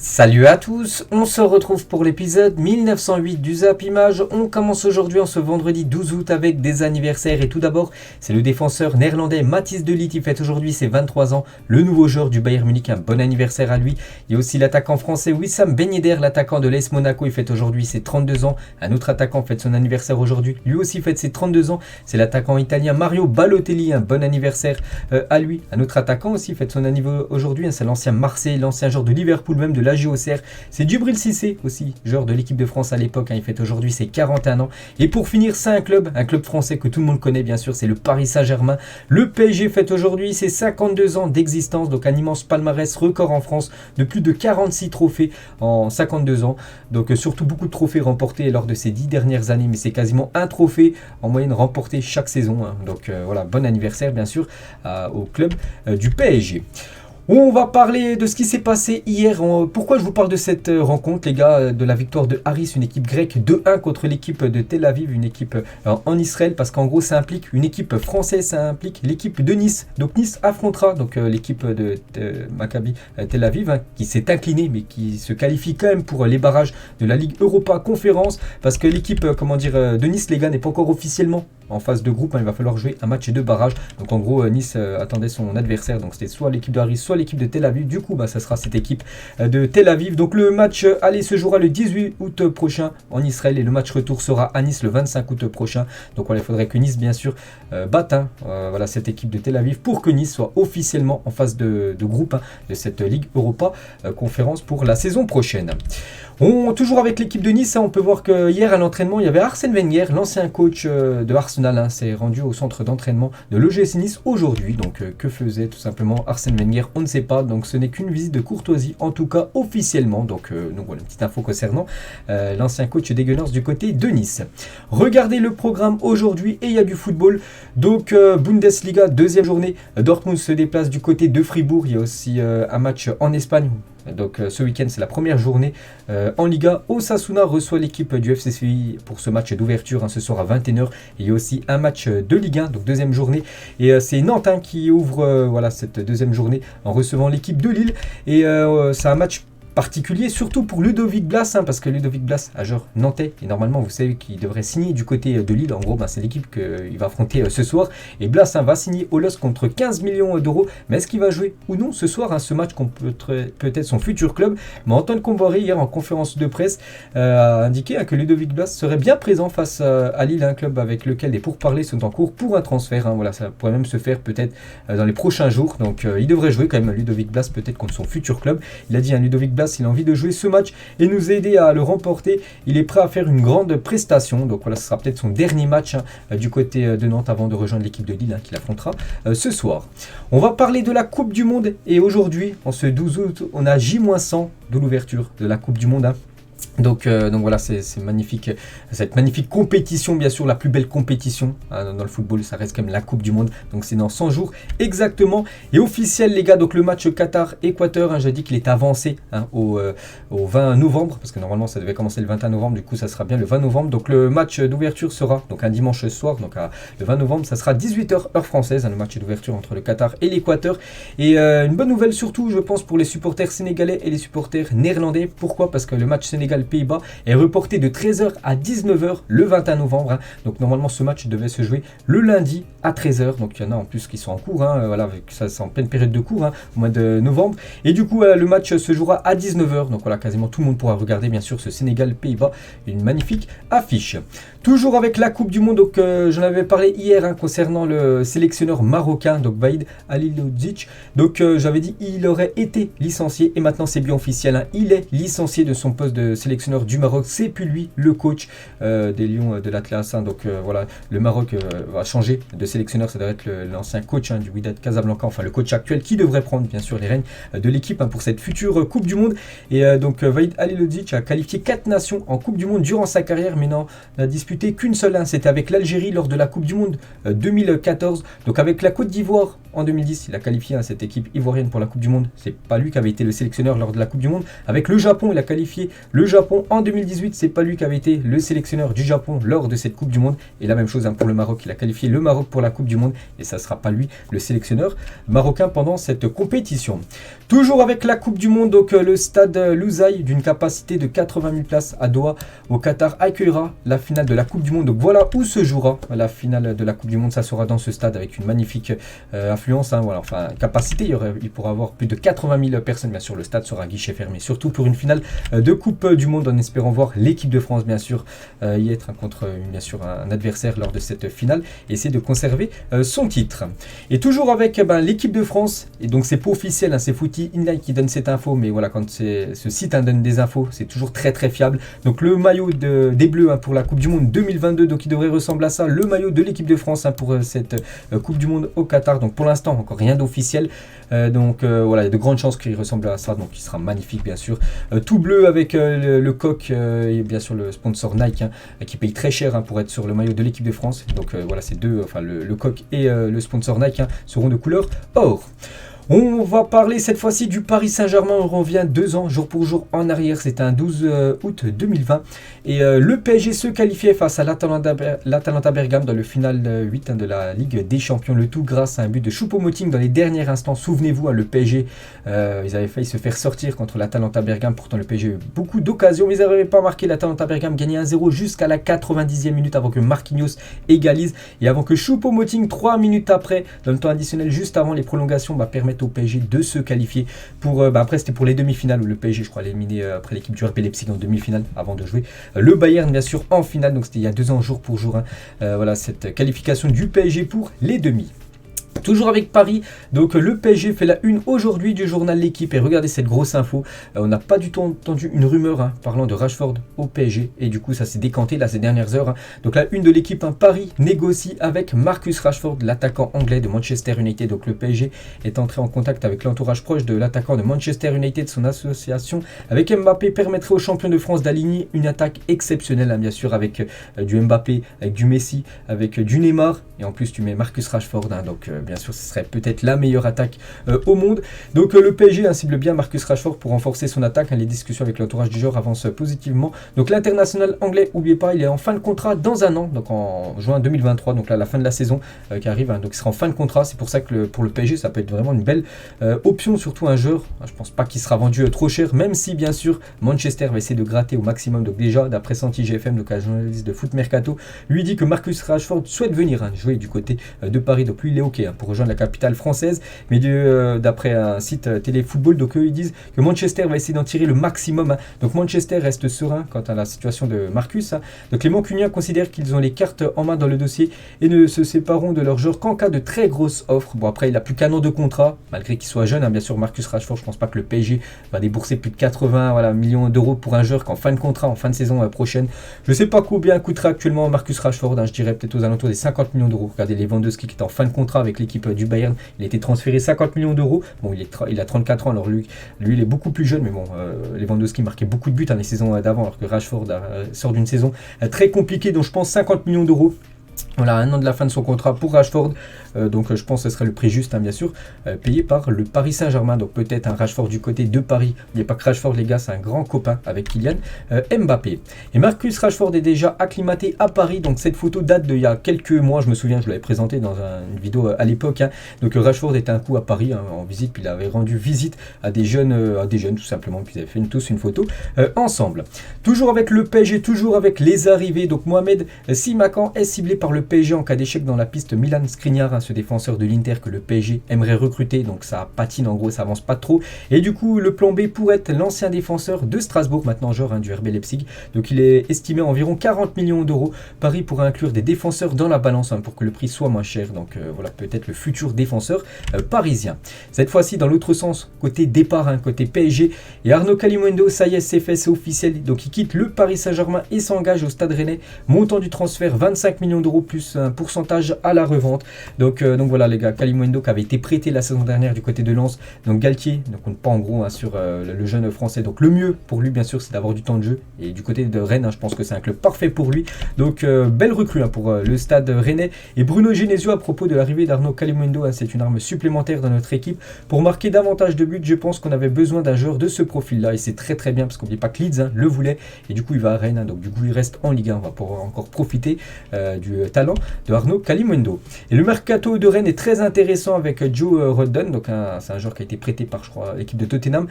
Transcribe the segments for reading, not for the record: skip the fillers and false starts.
Salut à tous, on se retrouve pour l'épisode 1908 du Zap Image. On commence aujourd'hui en ce vendredi 12 août avec des anniversaires et tout d'abord c'est le défenseur néerlandais Matthijs de Ligt qui fête aujourd'hui ses 23 ans, le nouveau joueur du Bayern Munich, un bon anniversaire à lui. Il y a aussi l'attaquant français Wissam Ben Yedder, l'attaquant de l'AS Monaco, il fête aujourd'hui ses 32 ans. Un autre attaquant fête son anniversaire aujourd'hui, lui aussi fête ses 32 ans, c'est l'attaquant italien Mario Balotelli, un bon anniversaire à lui. Un autre attaquant aussi fête son anniversaire aujourd'hui, c'est l'ancien Marseille, l'ancien joueur de Liverpool, même de l'AS Auxerre, c'est Djibril Cissé aussi, joueur de l'équipe de France à l'époque, il fête aujourd'hui ses 41 ans. Et pour finir, c'est un club français que tout le monde connaît bien sûr, c'est le Paris Saint-Germain. Le PSG fête aujourd'hui ses 52 ans d'existence, donc un immense palmarès record en France de plus de 46 trophées en 52 ans. Donc surtout beaucoup de trophées remportés lors de ces 10 dernières années, mais c'est quasiment un trophée en moyenne remporté chaque saison. Donc voilà, bon anniversaire bien sûr au club du PSG. On va parler de ce qui s'est passé hier. Pourquoi je vous parle de cette rencontre, les gars, de la victoire de Aris, une équipe grecque 2-1 contre l'équipe de Tel Aviv, une équipe en Israël, parce qu'en gros ça implique une équipe française, ça implique l'équipe de Nice. Donc Nice affrontera donc l'équipe de Maccabi Tel Aviv, qui s'est inclinée, mais qui se qualifie quand même pour les barrages de la Ligue Europa Conférence, parce que l'équipe de Nice, les gars, n'est pas encore officiellement en phase de groupe, il va falloir jouer un match de barrage. Donc en gros Nice attendait son adversaire, donc c'était soit l'équipe de Aris, soit l'équipe de Tel Aviv. Du coup ça sera cette équipe de Tel Aviv. Donc le match aller se jouera le 18 août prochain en Israël et le match retour sera à Nice le 25 août prochain. Donc voilà, il faudrait que Nice bien sûr batte cette équipe de Tel Aviv pour que Nice soit officiellement en phase de groupe de cette Ligue Europa Conférence pour la saison prochaine. Toujours avec l'équipe de Nice, on peut voir que hier à l'entraînement, il y avait Arsène Wenger, l'ancien coach de Arsenal, s'est rendu au centre d'entraînement de l'OGC Nice aujourd'hui. Donc que faisait tout simplement Arsène Wenger, on ne sait pas. Donc ce n'est qu'une visite de courtoisie, en tout cas officiellement. Donc voilà, une petite info concernant l'ancien coach des Gunners du côté de Nice. Regardez le programme aujourd'hui et il y a du football. Donc Bundesliga, deuxième journée, Dortmund se déplace du côté de Fribourg. Il y a aussi un match en Espagne. Donc ce week-end c'est la première journée en Liga. Osasuna reçoit l'équipe du FC Séville pour ce match d'ouverture ce soir à 21h. Il y a aussi un match de Ligue 1, donc deuxième journée. Et c'est Nantes qui ouvre cette deuxième journée en recevant l'équipe de Lille. Et c'est un match particulier, surtout pour Ludovic Blas, parce que Ludovic Blas, un joueur nantais, et normalement vous savez qu'il devrait signer du côté de Lille. En gros, c'est l'équipe qu'il va affronter ce soir. Et Blas va signer au LOSC contre 15 millions d'euros. Mais est-ce qu'il va jouer ou non ce soir ce match qu'on peut-être son futur club? Mais Antoine Comboiré, hier en conférence de presse, a indiqué que Ludovic Blas serait bien présent face à Lille, un club avec lequel des pourparlers sont en cours pour un transfert. Voilà, ça pourrait même se faire peut-être dans les prochains jours. Donc il devrait jouer quand même Ludovic Blas, peut-être contre son futur club. Il a dit Ludovic Blas, il a envie de jouer ce match et nous aider à le remporter. Il est prêt à faire une grande prestation. Donc voilà, ce sera peut-être son dernier match du côté de Nantes avant de rejoindre l'équipe de Lille qu'il affrontera ce soir. On va parler de la Coupe du Monde et aujourd'hui, en ce 12 août, on a J-100 de l'ouverture de la Coupe du Monde. Donc voilà, c'est magnifique, cette magnifique compétition, bien sûr la plus belle compétition dans le football, ça reste quand même la Coupe du Monde. Donc c'est dans 100 jours exactement. Et officiel les gars, donc le match Qatar-Équateur, j'ai dit qu'il est avancé au 20 novembre, parce que normalement ça devait commencer le 21 novembre, du coup ça sera bien le 20 novembre. Donc le match d'ouverture sera donc un dimanche soir, donc le 20 novembre, ça sera 18h heure française, le match d'ouverture entre le Qatar et l'Équateur. Et une bonne nouvelle surtout, je pense, pour les supporters sénégalais et les supporters néerlandais. Pourquoi? Parce que le match Sénégal-Pays-Bas est reporté de 13h à 19h le 21 novembre. Donc normalement ce match devait se jouer le lundi à 13h. Donc il y en a en plus qui sont en cours, voilà, ça c'est en pleine période de cours au mois de novembre. Et du coup le match se jouera à 19h. Donc voilà, quasiment tout le monde pourra regarder bien sûr ce Sénégal-Pays-Bas. Une magnifique affiche. Toujours avec la Coupe du Monde, donc j'en avais parlé hier concernant le sélectionneur marocain, donc Vaïd Halilodzic. Donc j'avais dit il aurait été licencié et maintenant c'est bien officiel. Il est licencié de son poste de sélectionneur du Maroc. C'est plus lui le coach des Lions de l'Atlas. Donc voilà, le Maroc va changer de sélectionneur. Ça doit être l'ancien coach du Wydad Casablanca, enfin le coach actuel qui devrait prendre bien sûr les rênes de l'équipe pour cette future Coupe du Monde. Et donc Vaïd Halilodzic a qualifié 4 nations en Coupe du Monde durant sa carrière, mais n'en a disputé qu'une seule. C'était avec l'Algérie lors de la Coupe du Monde 2014. Donc avec la Côte d'Ivoire en 2010, il a qualifié cette équipe ivoirienne pour la Coupe du Monde. C'est pas lui qui avait été le sélectionneur lors de la Coupe du Monde. Avec le Japon, il a qualifié le Japon en 2018, c'est pas lui qui avait été le sélectionneur du Japon lors de cette Coupe du Monde. Et la même chose pour le Maroc, il a qualifié le Maroc pour la Coupe du Monde et ça ne sera pas lui le sélectionneur marocain pendant cette compétition. Toujours avec la Coupe du Monde, donc le stade Lusail d'une capacité de 80 000 places à Doha au Qatar accueillera la finale de la Coupe du Monde. Donc voilà où se jouera la finale de la Coupe du Monde. Ça sera dans ce stade avec une magnifique affluence. Voilà, enfin capacité, il pourra avoir plus de 80 000 personnes. Bien sûr, le stade sera guichet fermé. Surtout pour une finale de Coupe du Monde, en espérant voir l'équipe de France, bien sûr, y être contre bien sûr un adversaire lors de cette finale et essayer de conserver son titre. Et toujours avec l'équipe de France, et donc c'est pas officiel, c'est Footy Inline qui donne cette info, mais voilà, quand ce site donne des infos, c'est toujours très très fiable. Donc le maillot des Bleus pour la Coupe du Monde 2022, donc il devrait ressembler à ça, le maillot de l'équipe de France pour cette Coupe du Monde au Qatar. Donc pour l'instant encore rien d'officiel, donc voilà, il y a de grandes chances qu'il ressemble à ça, donc il sera magnifique bien sûr, tout bleu avec le coq et bien sûr le sponsor Nike qui paye très cher pour être sur le maillot de l'équipe de France. Donc voilà, ces deux, enfin le coq et le sponsor Nike seront de couleur or. On va parler cette fois-ci du Paris Saint-Germain. On revient 2 ans, jour pour jour en arrière. C'était un 12 août 2020. Et le PSG se qualifiait face à l'Atalanta Bergame dans le final 8 de la Ligue des Champions. Le tout grâce à un but de Choupo-Moting dans les derniers instants. Souvenez-vous, le PSG, ils avaient failli se faire sortir contre l'Atalanta Bergame. Pourtant, le PSG a eu beaucoup d'occasions, mais ils n'avaient pas marqué. L'Atalanta Bergame gagnait 1-0 jusqu'à la 90e minute avant que Marquinhos égalise. Et avant que Choupo-Moting, 3 minutes après, dans le temps additionnel, juste avant les prolongations, permettent au PSG de se qualifier pour après c'était pour les demi-finales où le PSG je crois éliminé après l'équipe du RB Leipzig en demi-finale avant de jouer le Bayern bien sûr en finale. Donc c'était il y a 2 ans jour pour jour voilà cette qualification du PSG pour les demi. Toujours avec Paris, donc le PSG fait la une aujourd'hui du journal L'Équipe et regardez cette grosse info, on n'a pas du tout entendu une rumeur parlant de Rashford au PSG et du coup ça s'est décanté là ces dernières heures. Donc la une de l'équipe, Paris négocie avec Marcus Rashford, l'attaquant anglais de Manchester United. Donc le PSG est entré en contact avec l'entourage proche de l'attaquant de Manchester United. Son association avec Mbappé permettrait aux champions de France d'aligner une attaque exceptionnelle bien sûr avec du Mbappé, avec du Messi, avec du Neymar et en plus tu mets Marcus Rashford donc bien sûr ce serait peut-être la meilleure attaque au monde. Donc le PSG cible bien Marcus Rashford pour renforcer son attaque. Les discussions avec l'entourage du joueur avancent positivement. Donc l'international anglais, n'oubliez pas, il est en fin de contrat dans 1 an, donc en juin 2023, donc là la fin de la saison qui arrive, donc il sera en fin de contrat. C'est pour ça que pour le PSG ça peut être vraiment une belle option, surtout un joueur, je pense pas qu'il sera vendu trop cher, même si bien sûr Manchester va essayer de gratter au maximum. Donc déjà d'après Santi GFM, donc un journaliste de Foot Mercato, lui dit que Marcus Rashford souhaite venir jouer du côté de Paris. Donc lui il est ok pour rejoindre la capitale française, mais d'après un site téléfootball, donc eux ils disent que Manchester va essayer d'en tirer le maximum. Donc Manchester reste serein quant à la situation de Marcus. Donc les Mancuniens considèrent qu'ils ont les cartes en main dans le dossier et ne se sépareront de leur joueur qu'en cas de très grosse offre. Bon après il a plus qu'un an de contrat, malgré qu'il soit jeune, bien sûr Marcus Rashford, je pense pas que le PSG va débourser plus de 80 millions d'euros pour un joueur qu'en fin de contrat, en fin de saison prochaine. Je sais pas combien coûtera actuellement Marcus Rashford, je dirais peut-être aux alentours des 50 millions d'euros. Regardez Lewandowski qui est en fin de contrat avec l'équipe du Bayern, il a été transféré 50 millions d'euros. Bon, il a 34 ans, alors lui il est beaucoup plus jeune, mais bon, Lewandowski marquait beaucoup de buts les saisons d'avant, alors que Rashford sort d'une saison très compliquée, donc je pense 50 millions d'euros. Voilà, 1 an de la fin de son contrat pour Rashford. Donc je pense que ce serait le prix juste, bien sûr, payé par le Paris Saint-Germain. Donc peut-être un Rashford du côté de Paris. Il n'y a pas que Rashford, les gars, c'est un grand copain avec Kylian Mbappé. Et Marcus Rashford est déjà acclimaté à Paris. Donc cette photo date d'il y a quelques mois, je me souviens, je l'avais présenté dans une vidéo à l'époque. Donc Rashford était un coup à Paris en visite, puis il avait rendu visite à des jeunes tout simplement. Puis ils avaient fait tous une photo ensemble. Toujours avec le PSG, toujours avec les arrivées. Donc Mohamed Simakan est ciblé par le PSG en cas d'échec dans la piste. Milan Skriniar, ce défenseur de l'Inter que le PSG aimerait recruter, donc ça patine en gros, ça avance pas trop. Et du coup, le plan B pourrait être l'ancien défenseur de Strasbourg, maintenant joueur du RB Leipzig. Donc il est estimé à environ 40 millions d'euros. Paris pourrait inclure des défenseurs dans la balance pour que le prix soit moins cher. Donc voilà, peut-être le futur défenseur parisien. Cette fois-ci, dans l'autre sens, côté départ, côté PSG. Et Arnaud Kalimundo, ça y est, c'est fait, c'est officiel. Donc il quitte le Paris Saint-Germain et s'engage au Stade Rennais. Montant du transfert 25 millions d'euros plus un pourcentage à la revente. Donc Donc voilà les gars, Kalimundo qui avait été prêté la saison dernière du côté de Lens, donc Galtier ne compte pas en gros sur le jeune français, donc le mieux pour lui bien sûr c'est d'avoir du temps de jeu, et du côté de Rennes je pense que c'est un club parfait pour lui, donc belle recrue pour le stade rennais. Et Bruno Genesio à propos de l'arrivée d'Arnaud Kalimundo, c'est une arme supplémentaire dans notre équipe pour marquer davantage de buts. Je pense qu'on avait besoin d'un joueur de ce profil là, et c'est très très bien parce qu'on n'oublie pas que Leeds le voulait, et du coup il va à Rennes, donc du coup il reste en Ligue 1, on va pouvoir encore profiter du talent de Arnaud Kalimundo. Et le mercato de Rennes est très intéressant avec Joe Rodon, donc c'est un joueur qui a été prêté par je crois l'équipe de Tottenham,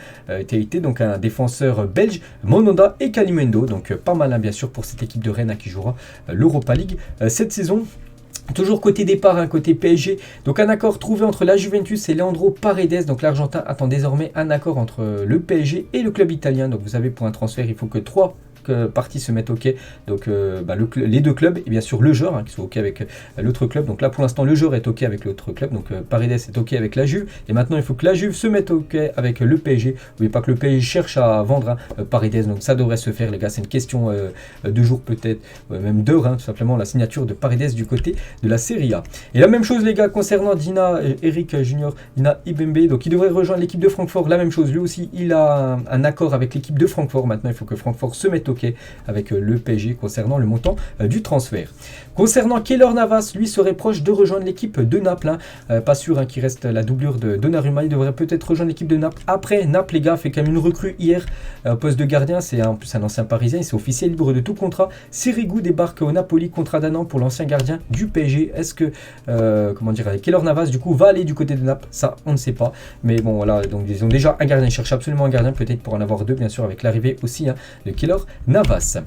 qui a été donc un défenseur belge, Monanda et Kalimundo, donc pas mal bien sûr pour cette équipe de Rennes qui jouera l'Europa League cette saison. Toujours côté départ, côté PSG, donc un accord trouvé entre la Juventus et Leandro Paredes, donc l'Argentin attend désormais un accord entre le PSG et le club italien, donc vous savez pour un transfert il faut que 3 parties se mettent ok, donc les deux clubs et bien sûr le joueur qui soit ok avec l'autre club. Donc là pour l'instant le joueur est ok avec l'autre club, donc Paredes est ok avec la Juve, et maintenant il faut que la Juve se mette ok avec le PSG. N'oubliez pas que le PSG cherche à vendre Paredes, donc ça devrait se faire les gars, c'est une question de jours peut-être, même d'heures tout simplement, la signature de Paredes du côté de la Serie A. Et la même chose les gars concernant Dina Eric Junior, Dina Ibembe, donc il devrait rejoindre l'équipe de Francfort, la même chose, lui aussi il a un accord avec l'équipe de Francfort. Maintenant il faut que Francfort se mette ok avec le PSG concernant le montant du transfert. Concernant Keylor Navas, lui serait proche de rejoindre l'équipe de Naples, pas sûr qu'il reste la doublure de Donnarumma, il devrait peut-être rejoindre l'équipe de Naples. Après Naples les gars fait quand même une recrue hier poste de gardien, c'est en plus un ancien parisien, c'est officiel, libre de tout contrat. Sirigu débarque au Napoli, contrat d'un an pour l'ancien gardien du PSG. Est-ce que Keylor Navas du coup va aller du côté de Naples? Ça on ne sait pas, mais bon voilà, donc ils ont déjà un gardien, ils cherchent absolument un gardien, peut-être pour en avoir deux bien sûr avec l'arrivée aussi de Keylor Navas.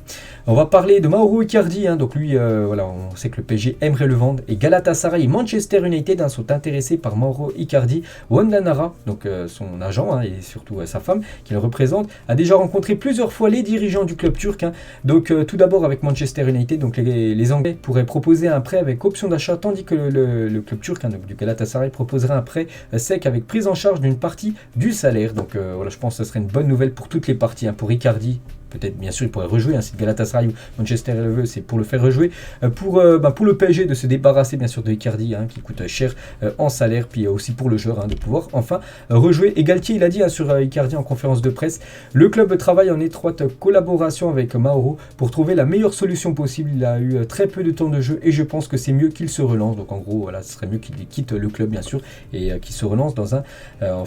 On va parler de Mauro Icardi, donc lui voilà, on sait que le PSG aimerait le vendre, et Galatasaray et Manchester United sont intéressés par Mauro Icardi. Wanda Nara, donc son agent et surtout sa femme qui le représente, a déjà rencontré plusieurs fois les dirigeants du club turc, donc tout d'abord avec Manchester United, donc les Anglais pourraient proposer un prêt avec option d'achat, tandis que le club turc donc du Galatasaray proposerait un prêt sec avec prise en charge d'une partie du salaire. Donc voilà, je pense que ce serait une bonne nouvelle pour toutes les parties, pour Icardi. Peut-être, bien sûr, il pourrait rejouer, si Galatasaray ou Manchester le veut, c'est pour le faire rejouer. Pour le PSG, de se débarrasser, bien sûr, de Icardi, qui coûte cher en salaire, puis aussi pour le joueur, de pouvoir enfin rejouer. Et Galtier, il a dit sur Icardi en conférence de presse, le club travaille en étroite collaboration avec Mauro pour trouver la meilleure solution possible. Il a eu très peu de temps de jeu et je pense que c'est mieux qu'il se relance. Donc en gros, voilà, ce serait mieux qu'il quitte le club, bien sûr, et qu'il se relance dans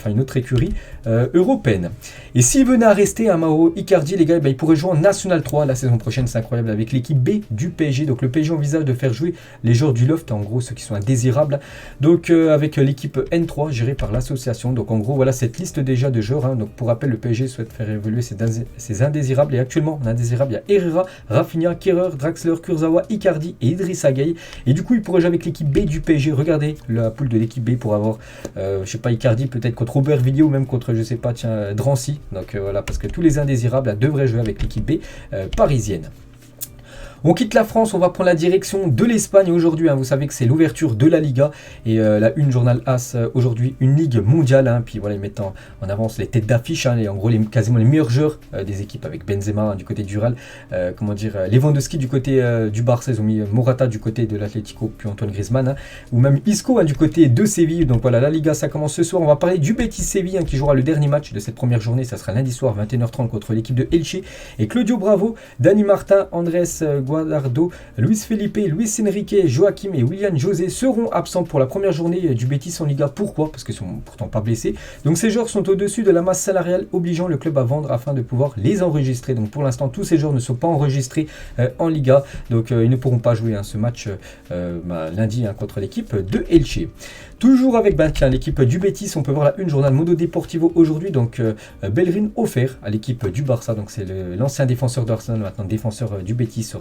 une autre écurie européenne. Et s'il venait à rester à Mauro Icardi, les gars, il pourrait jouer en National 3 la saison prochaine, c'est incroyable, avec l'équipe B du PSG. Donc le PSG envisage de faire jouer les joueurs du Loft, en gros ceux qui sont indésirables, donc avec l'équipe N3 gérée par l'association. Donc en gros voilà cette liste déjà de joueurs, donc pour rappel le PSG souhaite faire évoluer ses indésirables, et actuellement en indésirables il y a Herrera, Rafinha, Kehrer, Draxler, Kurzawa, Icardi et Idrissa Gueye, et du coup il pourrait jouer avec l'équipe B du PSG. Regardez la poule de l'équipe B pour avoir je sais pas, Icardi peut-être contre Aubervilliers ou même contre je sais pas Drancy, donc voilà, parce que tous les indésirables devraient jouer avec l'équipe B parisienne. On quitte la France, on va prendre la direction de l'Espagne aujourd'hui. Vous savez que c'est l'ouverture de la Liga et la Une Journal As aujourd'hui, une ligue mondiale. Puis voilà, ils mettent en avance les têtes d'affiche, et en gros quasiment les meilleurs joueurs des équipes, avec Benzema du côté du Real, Lewandowski du côté du Barça, ils ont mis Morata du côté de l'Atlético, puis Antoine Griezmann, ou même Isco du côté de Séville. Donc voilà, la Liga ça commence ce soir. On va parler du Betis Séville qui jouera le dernier match de cette première journée. Ça sera lundi soir 21h30 contre l'équipe de Elche, et Claudio Bravo, Dani Martin, Andrés Guadardo, Luis Felipe, Luis Enrique, Joaquim et Willian José seront absents pour la première journée du Betis en Liga. Pourquoi? Parce qu'ils sont pourtant pas blessés. Donc ces joueurs sont au-dessus de la masse salariale, obligeant le club à vendre afin de pouvoir les enregistrer. Donc pour l'instant, tous ces joueurs ne sont pas enregistrés en Liga. Donc ils ne pourront pas jouer ce match lundi contre l'équipe de Elche. Toujours avec l'équipe du Betis, on peut voir la Une Journal Mundo Deportivo aujourd'hui. Donc Bellerin offert à l'équipe du Barça. Donc c'est l'ancien défenseur d'Arsenal, maintenant défenseur du Betis,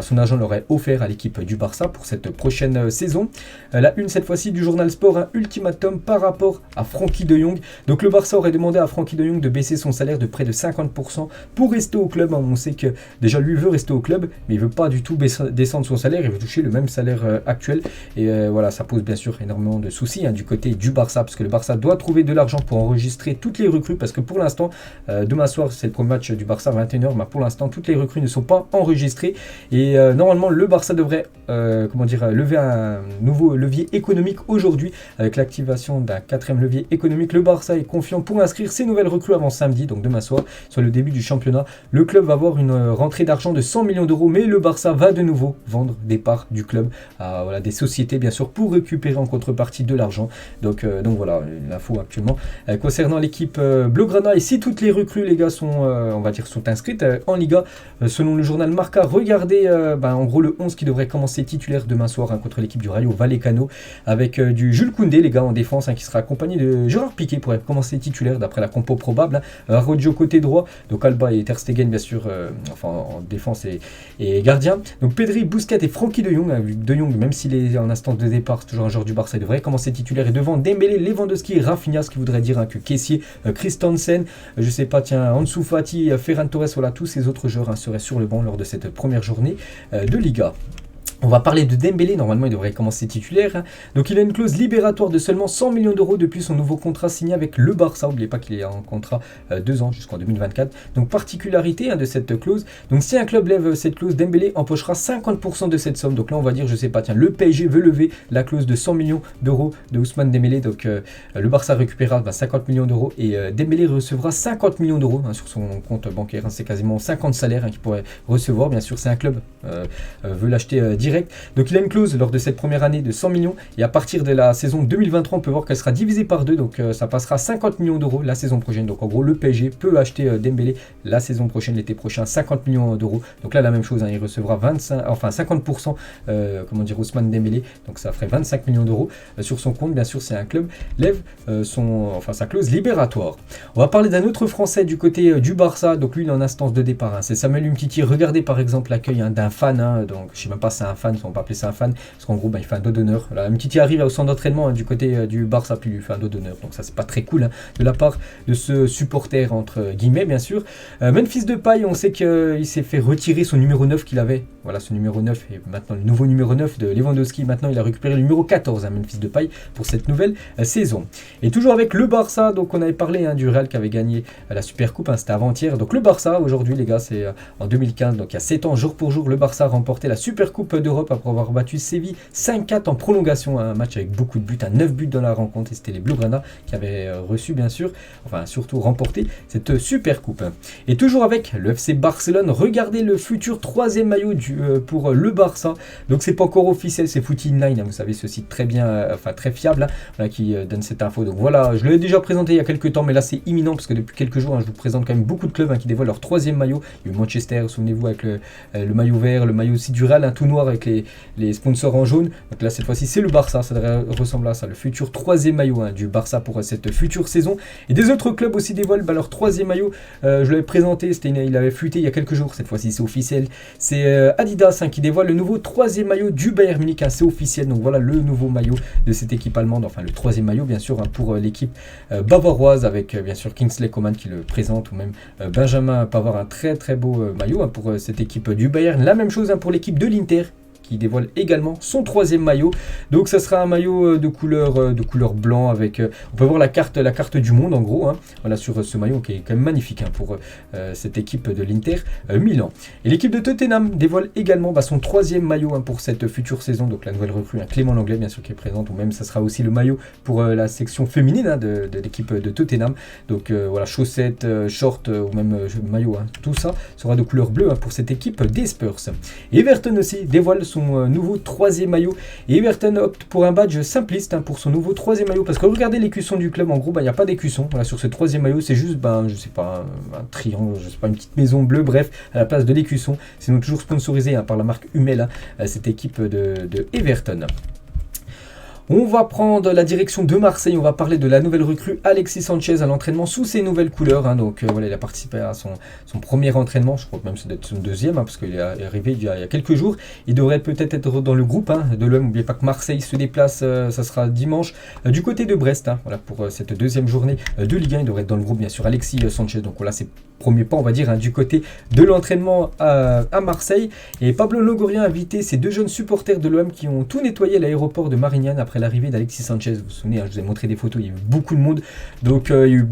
son agent l'aurait offert à l'équipe du Barça pour cette prochaine saison. La une cette fois-ci du journal Sport, un ultimatum par rapport à Frenkie de Jong. Donc le Barça aurait demandé à Frenkie de Jong de baisser son salaire de près de 50% pour rester au club. On sait que déjà lui veut rester au club, mais il veut pas du tout descendre son salaire, il veut toucher le même salaire actuel. Et voilà, ça pose bien sûr énormément de soucis du côté du Barça, parce que le Barça doit trouver de l'argent pour enregistrer toutes les recrues, parce que pour l'instant, demain soir c'est le premier match du Barça à 21h, mais pour l'instant toutes les recrues ne sont pas enregistrées. Et normalement, le Barça devrait lever un nouveau levier économique aujourd'hui avec l'activation d'un 4e levier économique. Le Barça est confiant pour inscrire ses nouvelles recrues avant samedi, donc demain soir, sur le début du championnat. Le club va avoir une rentrée d'argent de 100 millions d'euros, mais le Barça va de nouveau vendre des parts du club à des sociétés, bien sûr, pour récupérer en contrepartie de l'argent. Donc voilà, l'info actuellement. Concernant l'équipe Blaugrana, et si toutes les recrues, les gars, sont inscrites en Liga, selon le journal Marca, regardez en gros le 11 qui devrait commencer titulaire demain soir contre l'équipe du Rayo Vallecano, avec du Jules Koundé, les gars, en défense, qui sera accompagné de Gérard Piqué pour commencer titulaire d'après la compo probable. Araujo côté droit, donc Alba et Ter Stegen, bien sûr, en défense et gardien. Donc Pedri, Busquets et Frenkie de Jong. De Jong, même s'il est en instance de départ, c'est toujours un joueur du Barça, il devrait commencer titulaire. Et devant Dembélé, Lewandowski et Rafinha, ce qui voudrait dire que Kessié, Christensen, je sais pas, Ansu Fati, Ferran Torres, voilà, tous ces autres joueurs seraient sur le banc lors de cette première journée de Liga. On va parler de Dembélé, normalement il devrait commencer titulaire. Donc il a une clause libératoire de seulement 100 millions d'euros depuis son nouveau contrat signé avec le Barça. N'oubliez pas qu'il est en contrat 2 ans jusqu'en 2024. Donc particularité de cette clause. Donc si un club lève cette clause, Dembélé empochera 50% de cette somme. Donc là on va dire, je sais pas, le PSG veut lever la clause de 100 millions d'euros de Ousmane Dembélé. Donc le Barça récupérera 50 millions d'euros et Dembélé recevra 50 millions d'euros sur son compte bancaire. C'est quasiment 50 salaires qu'il pourrait recevoir. Bien sûr, c'est un club veut l'acheter direct. Donc il a une clause lors de cette première année de 100 millions et à partir de la saison 2023 on peut voir qu'elle sera divisée par 2, donc ça passera à 50 millions d'euros la saison prochaine. Donc en gros le PSG peut acheter Dembélé la saison prochaine, l'été prochain, 50 millions d'euros. Donc là la même chose, il recevra 50% Ousmane Dembélé, donc ça ferait 25 millions d'euros sur son compte. Bien sûr si un club lève sa clause libératoire. On va parler d'un autre Français du côté du Barça, donc lui il est en instance de départ, c'est Samuel Umtiti. Regardez par exemple l'accueil d'un fan, donc je sais même pas si c'est un fan, si on peut appeler ça un fan, parce qu'en gros il fait un dos d'honneur. Umtiti arrive au centre d'entraînement du côté du Barça, puis il lui fait un dos d'honneur, donc ça c'est pas très cool de la part de ce supporter entre guillemets bien sûr. Memphis Depay, on sait qu'il s'est fait retirer son numéro 9 qu'il avait, voilà ce numéro 9 et maintenant le nouveau numéro 9 de Lewandowski. Maintenant il a récupéré le numéro 14 Memphis Depay pour cette nouvelle saison. Et toujours avec le Barça, donc on avait parlé du Real qui avait gagné la Super Coupe, c'était avant-hier. Donc le Barça aujourd'hui les gars, c'est en 2015, donc il y a 7 ans jour pour jour, le Barça a remporté la Super Coupe d'Europe après avoir battu Séville 5-4 en prolongation, un match avec beaucoup de buts, 9 buts dans la rencontre, et c'était les Blaugrana qui avaient reçu bien sûr, surtout remporté cette Super Coupe. Et toujours avec le FC Barcelone, regardez le futur 3e maillot pour le Barça. Donc c'est pas encore officiel, c'est Footy9, vous savez ce site très bien, très fiable qui donne cette info. Donc voilà, je l'ai déjà présenté il y a quelques temps, mais là c'est imminent parce que depuis quelques jours je vous présente quand même beaucoup de clubs qui dévoilent leur 3e maillot. Il y a eu Manchester, souvenez-vous, avec le maillot vert, le maillot aussi du Real, tout noir avec les sponsors en jaune. Donc là cette fois-ci c'est le Barça, ça ressemble à ça, le futur 3e maillot du Barça pour cette future saison. Et des autres clubs aussi dévoilent leur 3e maillot. Je l'avais présenté, il avait fuité il y a quelques jours, cette fois-ci c'est officiel. C'est Adidas qui dévoile le nouveau 3e maillot du Bayern Munich, c'est officiel. Donc voilà le nouveau maillot de cette équipe allemande, le 3e maillot bien sûr pour l'équipe bavaroise, avec bien sûr Kingsley Coman qui le présente, ou même Benjamin Pavard, un très très beau maillot pour cette équipe du Bayern. La même chose pour l'équipe de l'Inter qui dévoile également son 3e maillot. Donc ça sera un maillot de couleur blanc avec, on peut voir la carte du monde en gros, voilà, sur ce maillot qui est quand même magnifique pour cette équipe de l'Inter Milan. Et l'équipe de Tottenham dévoile également son 3e maillot pour cette future saison, donc la nouvelle recrue, Clément Lenglet bien sûr qui est présente, ou même ça sera aussi le maillot pour la section féminine de l'équipe de Tottenham. Donc voilà, chaussettes, shorts ou même maillot, tout ça sera de couleur bleue pour cette équipe des Spurs. Et Everton aussi dévoile son nouveau 3e maillot, et Everton opte pour un badge simpliste pour son nouveau 3e maillot, parce que regardez l'écusson du club, en gros il n'y a pas d'écusson sur ce 3e maillot, c'est juste je sais pas, un triangle, je sais pas, une petite maison bleue, bref, à la place de l'écusson. Sinon toujours sponsorisé par la marque Hummel, cette équipe de Everton. On va prendre la direction de Marseille, on va parler de la nouvelle recrue Alexis Sanchez à l'entraînement sous ses nouvelles couleurs. Donc voilà, il a participé à son premier entraînement, je crois que même c'est d'être son 2e, parce qu'il est arrivé il y a quelques jours. Il devrait peut-être être dans le groupe de l'OM. N'oubliez pas que Marseille se déplace, ça sera dimanche, du côté de Brest, voilà, pour cette 2e journée de Ligue 1. Il devrait être dans le groupe bien sûr, Alexis Sanchez. Donc voilà, c'est premier pas on va dire du côté de l'entraînement à Marseille. Et Pablo Longoria a invité ces 2 jeunes supporters de l'OM qui ont tout nettoyé à l'aéroport de Marignane après après l'arrivée d'Alexis Sanchez. Vous vous souvenez, je vous ai montré des photos, il y a eu beaucoup de monde, donc il y a eu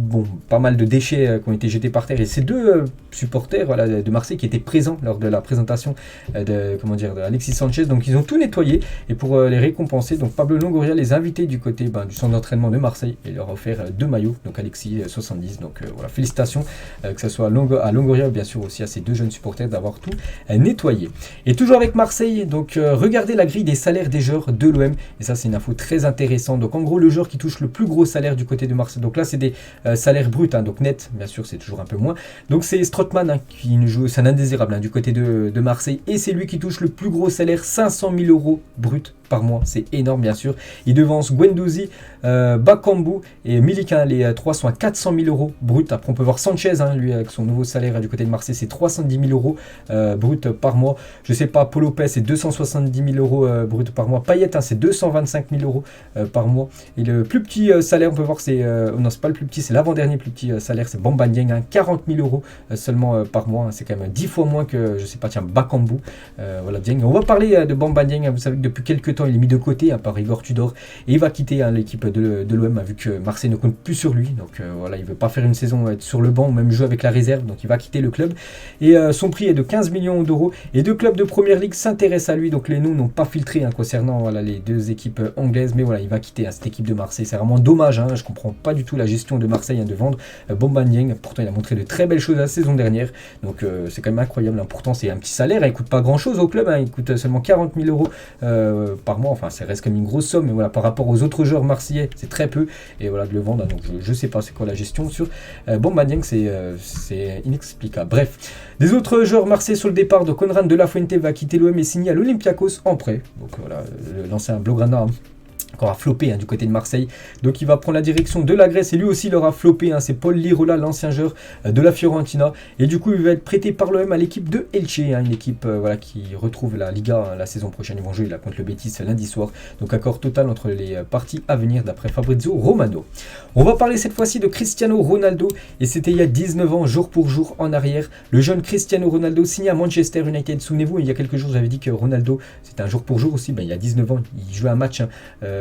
pas mal de déchets qui ont été jetés par terre, et ces deux supporters de Marseille qui étaient présents lors de la présentation de Alexis Sanchez, donc ils ont tout nettoyé, et pour les récompenser, donc Pablo Longoria les a invités du côté du centre d'entraînement de Marseille et leur a offert 2 maillots, donc Alexis 70, donc félicitations, que ce soit à Longoria, bien sûr aussi à ces deux jeunes supporters d'avoir tout nettoyé. Et toujours avec Marseille, donc regardez la grille des salaires des joueurs de l'OM, et ça c'est une info très intéressante. Donc en gros, le joueur qui touche le plus gros salaire du côté de Marseille, donc là c'est des salaires bruts, donc net bien sûr c'est toujours un peu moins, donc c'est Strootman qui nous joue, c'est un indésirable du côté de Marseille, et c'est lui qui touche le plus gros salaire, 500 000 euros bruts par mois, c'est énorme bien sûr. Il devance Guendouzi, Bakambu et Milik, les trois sont à 400 000 euros brut. Après on peut voir Sanchez, lui avec son nouveau salaire du côté de Marseille, c'est 310 000 euros brut par mois. Je sais pas, Paul Lopez c'est 270 000 euros brut par mois. Payet c'est 225 000 euros par mois. Et le plus petit salaire, on peut voir, c'est non, c'est pas le plus petit, c'est l'avant-dernier plus petit salaire, c'est Bamba Dieng, 40 000 euros seulement par mois. C'est quand même 10 fois moins que, je sais pas, tiens, Bakambu. Voilà, Dieng. On va parler de Bamba Dieng, vous savez que depuis quelques temps il est mis de côté par Igor Tudor, et il va quitter l'équipe de l'OM vu que Marseille ne compte plus sur lui, donc voilà, il veut pas faire une saison être sur le banc ou même jouer avec la réserve, donc il va quitter le club, et son prix est de 15 millions d'euros, et deux clubs de première ligue s'intéressent à lui, donc les noms n'ont pas filtré concernant les deux équipes anglaises, mais voilà, il va quitter cette équipe de Marseille. C'est vraiment dommage, je comprends pas du tout la gestion de Marseille de vendre Bamba Dieng. Pourtant il a montré de très belles choses la saison dernière, donc c'est quand même incroyable, pourtant c'est un petit salaire, il coûte pas grand chose au club, il coûte seulement 40 000 euros par mois, enfin ça reste comme une grosse somme, mais voilà, par rapport aux autres joueurs marseillais c'est très peu, et voilà, de le vendre, donc je sais pas c'est quoi la gestion sur Bamba Dieng, c'est inexplicable. Bref, des autres joueurs marseillais sur le départ, de Conrad de la Fuente va quitter l'OM et signer à l'Olympiakos en prêt, donc voilà, l'ancien Blaugrana encore a floppé du côté de Marseille, donc il va prendre la direction de la Grèce, et lui aussi il aura floppé, c'est Paul Lirola, l'ancien joueur de la Fiorentina, et du coup il va être prêté par l'OM à l'équipe de Elche, une équipe qui retrouve la Liga la saison prochaine. Ils vont jouer contre le Betis lundi soir, donc accord total entre les parties à venir d'après Fabrizio Romano. On va parler cette fois-ci de Cristiano Ronaldo, et c'était il y a 19 ans, jour pour jour en arrière, le jeune Cristiano Ronaldo signé à Manchester United. Souvenez-vous, il y a quelques jours j'avais dit que Ronaldo c'était un jour pour jour aussi, il y a 19 ans il jouait un match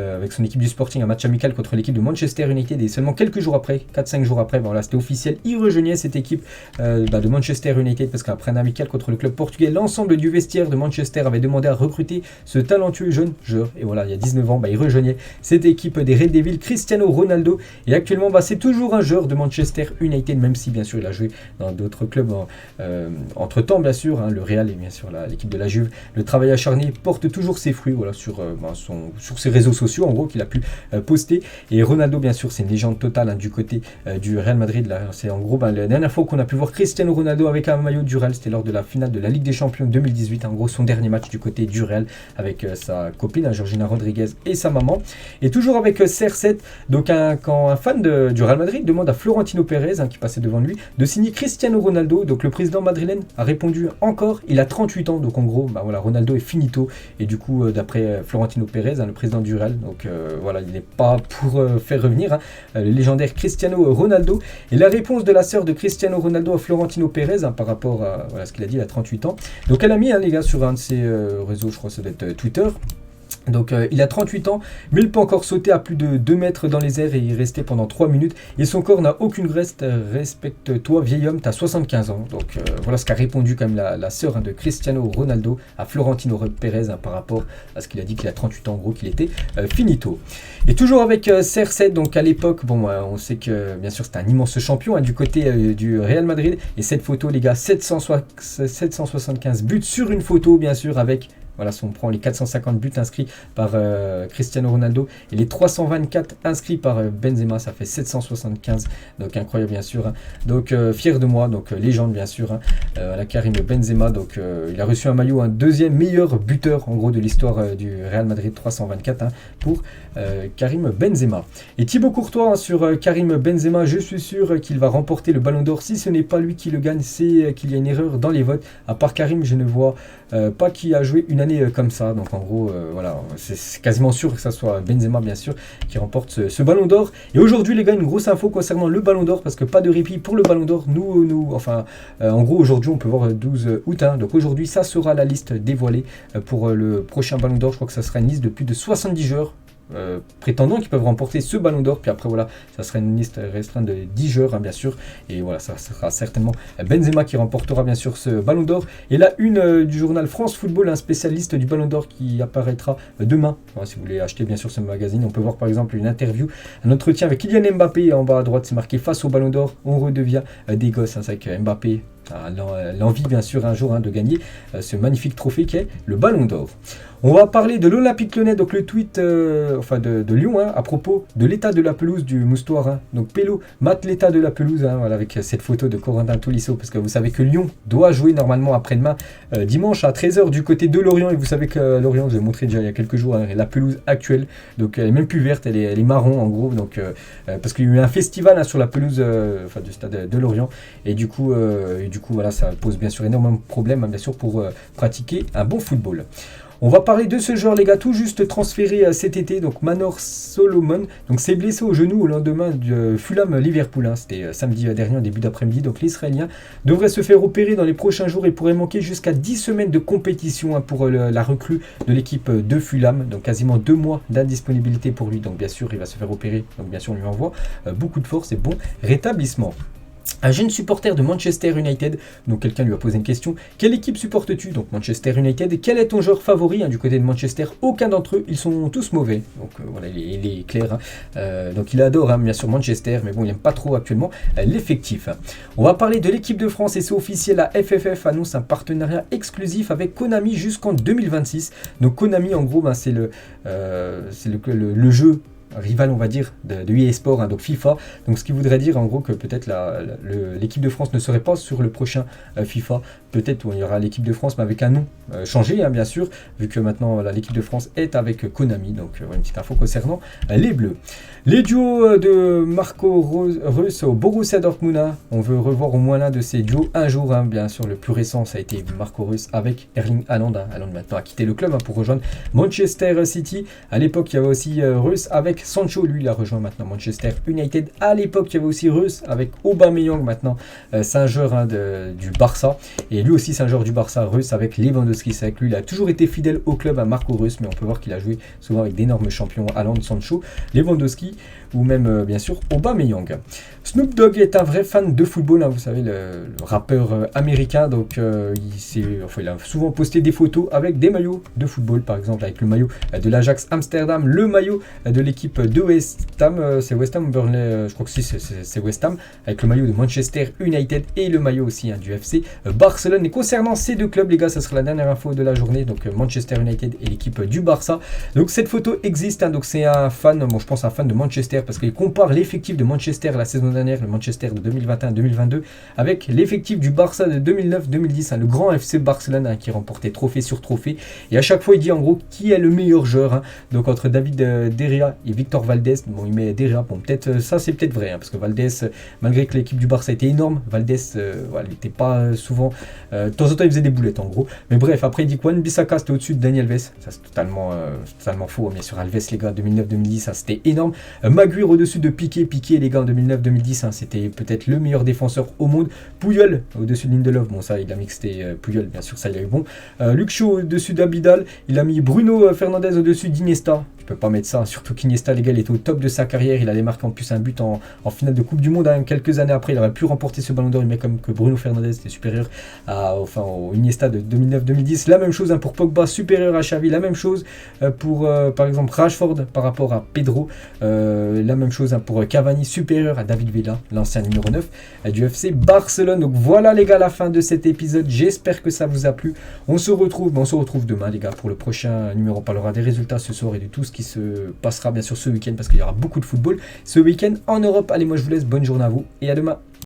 avec son équipe du Sporting, un match amical contre l'équipe de Manchester United, et seulement quelques jours après, 4-5 jours après, voilà, c'était officiel, il rejoignait cette équipe de Manchester United, parce qu'après un amical contre le club portugais, l'ensemble du vestiaire de Manchester avait demandé à recruter ce talentueux jeune joueur, et voilà, il y a 19 ans, il rejoignait cette équipe des Red Devils, Cristiano Ronaldo, et actuellement c'est toujours un joueur de Manchester United, même si bien sûr il a joué dans d'autres clubs entre temps, bien sûr, le Real et bien sûr l'équipe de la Juve. Le travail acharné porte toujours ses fruits, voilà, sur ses réseaux sociaux en gros qu'il a pu poster. Et Ronaldo bien sûr c'est une légende totale du côté du Real Madrid. Là c'est en gros la dernière fois qu'on a pu voir Cristiano Ronaldo avec un maillot du Real, c'était lors de la finale de la Ligue des Champions 2018, en gros son dernier match du côté du Real avec sa copine Georgina Rodriguez et sa maman. Et toujours avec CR7, donc quand un fan du Real Madrid demande à Florentino Pérez qui passait devant lui de signer Cristiano Ronaldo, donc le président madrilène a répondu encore, il a 38 ans, donc en gros voilà, Ronaldo est finito, et du coup d'après Florentino Pérez, le président du Real, donc voilà, il n'est pas pour faire revenir le légendaire Cristiano Ronaldo. Et la réponse de la sœur de Cristiano Ronaldo à Florentino Pérez par rapport à ce qu'il a dit, il a 38 ans, donc elle a mis les gars sur un de ses réseaux, je crois que ça doit être Twitter. Donc il a 38 ans, mais il peut encore sauter à plus de 2 mètres dans les airs et y rester pendant 3 minutes. Et son corps n'a aucune graisse, respecte-toi vieil homme, t'as 75 ans. Donc voilà ce qu'a répondu quand même la sœur de Cristiano Ronaldo à Florentino Pérez par rapport à ce qu'il a dit, qu'il a 38 ans, en gros qu'il était finito. Et toujours avec CR7, donc à l'époque, on sait que bien sûr c'était un immense champion du côté du Real Madrid. Et cette photo les gars, 775 buts sur une photo bien sûr avec... Voilà, si on prend les 450 buts inscrits par Cristiano Ronaldo et les 324 inscrits par Benzema, ça fait 775. Donc incroyable bien sûr. Donc fier de moi, donc légende bien sûr. Karim Benzema, donc il a reçu un maillot, un deuxième meilleur buteur en gros de l'histoire du Real Madrid, 324 pour Karim Benzema. Et Thibaut Courtois sur Karim Benzema, je suis sûr qu'il va remporter le Ballon d'Or. Si ce n'est pas lui qui le gagne, c'est qu'il y a une erreur dans les votes. À part Karim, je ne vois pas qui a joué une année comme ça, donc en gros voilà, c'est quasiment sûr que ça soit Benzema bien sûr qui remporte ce Ballon d'Or. Et aujourd'hui les gars, une grosse info concernant le Ballon d'Or, parce que pas de répit pour le Ballon d'Or, en gros aujourd'hui on peut voir 12 août, donc aujourd'hui ça sera la liste dévoilée pour le prochain Ballon d'Or. Je crois que ça sera une liste de plus de 70 joueurs prétendants qui peuvent remporter ce ballon d'or. Puis après, voilà, ça sera une liste restreinte de 10 joueurs, hein, bien sûr. Et voilà, ça sera certainement Benzema qui remportera, bien sûr, ce ballon d'or. Et là, une du journal France Football, un spécialiste du ballon d'or qui apparaîtra demain. Voilà, si vous voulez acheter, bien sûr, ce magazine, on peut voir par exemple une interview, un entretien avec Kylian Mbappé. En bas à droite, c'est marqué face au ballon d'or, on redevient des gosses. Hein, c'est vrai que Mbappé a l'envie, bien sûr, un jour de gagner ce magnifique trophée qui est le ballon d'or. On va parler de l'Olympique Lyonnais, donc le tweet de Lyon, hein, à propos de l'état de la pelouse du Moustoir. Hein. Donc Pélo mate l'état de la pelouse, hein, voilà, avec cette photo de Corentin Tolisso, parce que vous savez que Lyon doit jouer normalement après-demain, dimanche à 13h du côté de Lorient. Et vous savez que Lorient, je vous ai montré déjà il y a quelques jours, hein, la pelouse actuelle, donc elle est même plus verte, elle est marron en gros, donc, parce qu'il y a eu un festival, hein, sur la pelouse du stade de Lorient. Et du coup, voilà, ça pose bien sûr énormément de problèmes, hein, bien sûr, pour pratiquer un bon football. On va parler de ce joueur, les gars, tout juste transféré cet été, donc Manor Solomon. Donc s'est blessé au genou au lendemain de Fulham-Liverpool. Hein. C'était samedi dernier, en début d'après-midi. Donc l'Israélien devrait se faire opérer dans les prochains jours et pourrait manquer jusqu'à 10 semaines de compétition, hein, pour la recrue de l'équipe de Fulham. Donc quasiment 2 mois d'indisponibilité pour lui. Donc bien sûr, il va se faire opérer. Donc bien sûr, on lui envoie beaucoup de force et bon rétablissement. Un jeune supporter de Manchester United, donc quelqu'un lui a posé une question. Quelle équipe supportes-tu? Donc Manchester United. Quel est ton joueur favori, hein, du côté de Manchester? Aucun d'entre eux, ils sont tous mauvais. Donc voilà, il est clair. Hein. Donc il adore, hein, bien sûr, Manchester, mais bon, il n'aime pas trop actuellement l'effectif. Hein. On va parler de l'équipe de France et c'est officiel, la FFF annonce un partenariat exclusif avec Konami jusqu'en 2026. Donc Konami, en gros, ben, c'est le jeu rival, on va dire, de EA Sport, hein, donc FIFA. Donc ce qui voudrait dire en gros que peut-être l'équipe de France ne serait pas sur le prochain FIFA. Peut-être où il y aura l'équipe de France, mais avec un nom changé, hein, bien sûr, vu que maintenant l'équipe de France est avec Konami. Donc une petite info concernant les Bleus. Les duos de Marco Reus au Borussia Dortmund. Hein, on veut revoir au moins l'un de ces duos un jour. Hein, bien sûr, le plus récent, ça a été Marco Reus avec Erling Haaland. Hein. Haaland maintenant a quitté le club, hein, pour rejoindre Manchester City. À l'époque, il y avait aussi Reus avec Sancho. Lui, il a rejoint maintenant Manchester United. À l'époque, il y avait aussi Reus avec Aubameyang. Maintenant, c'est un joueur, hein, du Barça. Et lui aussi, c'est un joueur du Barça. Reus avec Lewandowski. C'est avec lui, il a toujours été fidèle au club, à Marco Reus. Mais on peut voir qu'il a joué souvent avec d'énormes champions. Haaland, Sancho, Lewandowski ou même, bien sûr, Aubameyang. Snoop Dogg est un vrai fan de football, hein, vous savez, le rappeur américain. Donc, il a souvent posté des photos avec des maillots de football, par exemple avec le maillot de l'Ajax Amsterdam, le maillot de l'équipe de West Ham, c'est West Ham, Burnley, je crois que c'est West Ham, avec le maillot de Manchester United et le maillot aussi, hein, du FC Barcelone. Et concernant ces deux clubs, les gars, ça sera la dernière info de la journée, donc Manchester United et l'équipe du Barça. Donc cette photo existe, hein, donc c'est un fan, bon, je pense un fan de Manchester, parce qu'il compare l'effectif de Manchester la saison dernière, le Manchester de 2021-2022, avec l'effectif du Barça de 2009-2010, hein, le grand FC Barcelone, hein, qui remportait trophée sur trophée. Et à chaque fois, il dit en gros qui est le meilleur joueur. Hein. Donc entre David De Gea et Victor Valdés, bon, il met De Gea, bon, peut-être ça c'est peut-être vrai, hein, parce que Valdés, malgré que l'équipe du Barça était énorme, Valdés, voilà, il n'était pas souvent, de temps en temps il faisait des boulettes en gros. Mais bref, après il dit que Wan-Bissaka c'était au-dessus de Dani Alves, ça c'est totalement faux, mais sur Alves les gars, 2009-2010, ça c'était énorme. Maguire au-dessus de Piqué les gars en 2009-2010, hein, c'était peut-être le meilleur défenseur au monde. Puyol au-dessus de Lindelof, bon ça il a mixé Puyol, bien sûr ça il a eu bon. Luke Shaw au-dessus d'Abidal, il a mis Bruno Fernandes au-dessus d'Iniesta. Je peux pas mettre ça, surtout qu'Iniesta les gars, il était au top de sa carrière, il allait marquer en plus un but en finale de Coupe du Monde, hein, quelques années après, il aurait pu remporter ce ballon d'or, mais comme que Bruno Fernandes était supérieur au Iniesta de 2009-2010. La même chose, hein, pour Pogba, supérieur à Xavi, la même chose pour par exemple Rashford par rapport à Pedro, la même chose, hein, pour Cavani, supérieur à David Villa, l'ancien numéro 9 du FC Barcelone. Donc voilà les gars, la fin de cet épisode, j'espère que ça vous a plu. On se retrouve demain les gars pour le prochain numéro. On parlera des résultats ce soir et de tout ce qui se passera bien sûr ce week-end, parce qu'il y aura beaucoup de football ce week-end en Europe. Allez, moi je vous laisse, bonne journée à vous et à demain.